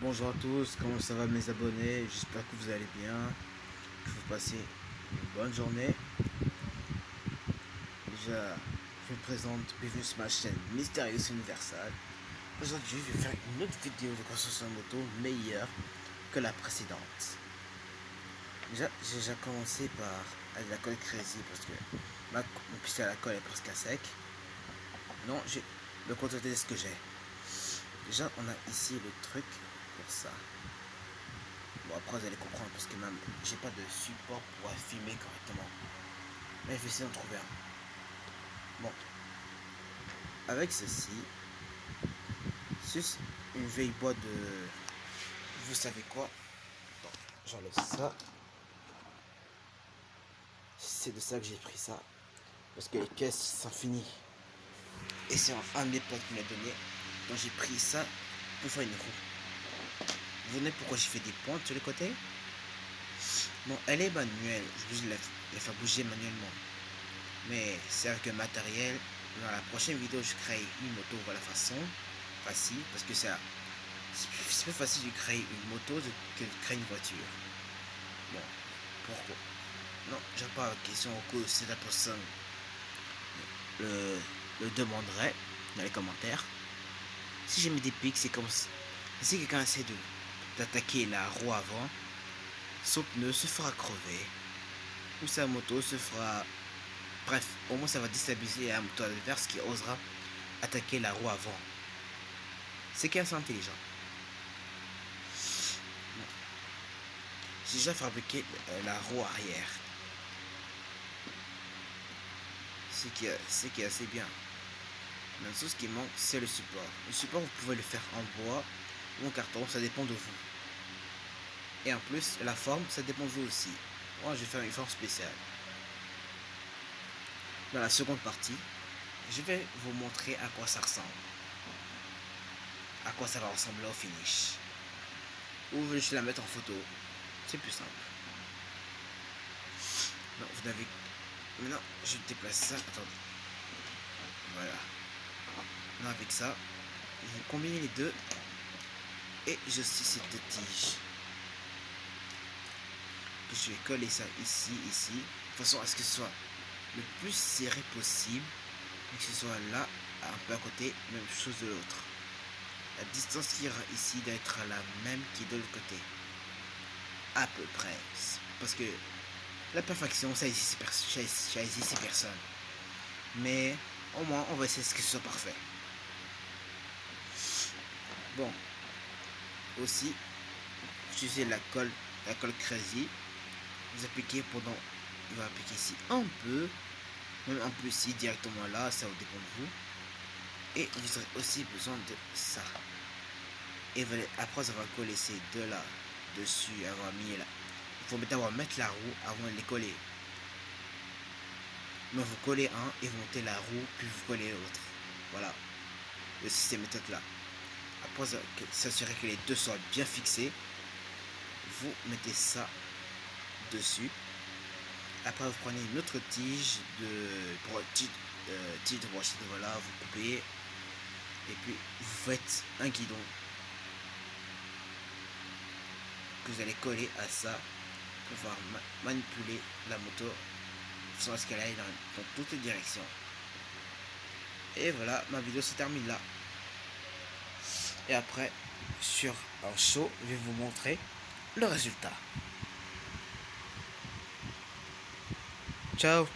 Bonjour à tous, comment ça va mes abonnés? J'espère que vous allez bien, que vous passez une bonne journée. Déjà, je me présente, bienvenue sur ma chaîne Mysterious Universal. Aujourd'hui, je vais faire une autre vidéo de construction de moto meilleure que la précédente. Déjà, j'ai déjà commencé par avec la colle Crazy parce que mon pistolet à la colle est presque à sec. Non, j'ai le contenter de ce que j'ai. Déjà, on a ici le truc pour ça. Bon, après vous allez comprendre parce que même j'ai pas de support pour filmer correctement. Mais je vais essayer d'en trouver un. Bon, avec ceci, c'est une vieille boîte de... Vous savez quoi? J'enlève ça. C'est de ça que j'ai pris ça. Parce que les caisses sont finies. Et c'est un des potes qui me l'a donné. Donc j'ai pris ça pour faire une roue. Vous voyez pourquoi j'ai fait des pointes sur les côtés? Bon, elle est manuelle. Je vais la faire bouger manuellement. Mais c'est avec un matériel. Dans la prochaine vidéo, je crée une moto de la façon facile. Parce que c'est plus facile de créer une moto que de créer une voiture. Bon, pourquoi? Non, j'ai pas la question au coup si la personne le demanderait dans les commentaires. Si j'ai mis des pics, c'est comme si quelqu'un essaie d'attaquer la roue avant, son pneu se fera crever. Ou sa moto se fera... Bref, au moins ça va déstabiliser un moto adverse qui osera attaquer la roue avant. C'est assez intelligent. J'ai déjà fabriqué la roue arrière. Ce qui est assez bien. La chose qui manque, c'est le support. Le support, vous pouvez le faire en bois ou en carton, ça dépend de vous. Et en plus, la forme, ça dépend de vous aussi. Moi, je vais faire une forme spéciale. Dans la seconde partie, je vais vous montrer à quoi ça ressemble. À quoi ça va ressembler au finish. Ou vous voulez juste la mettre en photo. C'est plus simple. Non, vous n'avez... Maintenant, je déplace ça. Attendez. Voilà. Maintenant, avec ça, vous combinez les deux. Et je suis cette tige. Je vais coller ça ici, ici. De façon à ce que ce soit le plus serré possible. Et que ce soit là, un peu à côté, même chose de l'autre. La distance qui ira ici doit être la même qui est de l'autre côté. À peu près. Parce que la perfection, ça existe personne. Mais au moins, on va essayer que ce soit parfait. Bon. Aussi, utilisez la colle Crazy. Vous appliquez pendant... Il va appliquer ici un peu. Même un peu ici, directement là, ça dépend de vous. Et vous aurez aussi besoin de ça. Et après avoir collé ces deux là dessus, avoir mis là, il faut d'abord mettre la roue avant de les coller. Mais vous collez un et vous montez la roue, puis vous collez l'autre. Voilà le système méthode là. Après s'assurer que les deux soient bien fixés, vous mettez ça dessus. Après vous prenez une autre tige tige de brochette, voilà, vous coupez et puis vous faites un guidon que vous allez coller à ça pour pouvoir manipuler la moto de façon à ce qu'elle aille dans toutes les directions. Et voilà, ma vidéo se termine là. Et après, sur un show, je vais vous montrer le résultat. Ciao.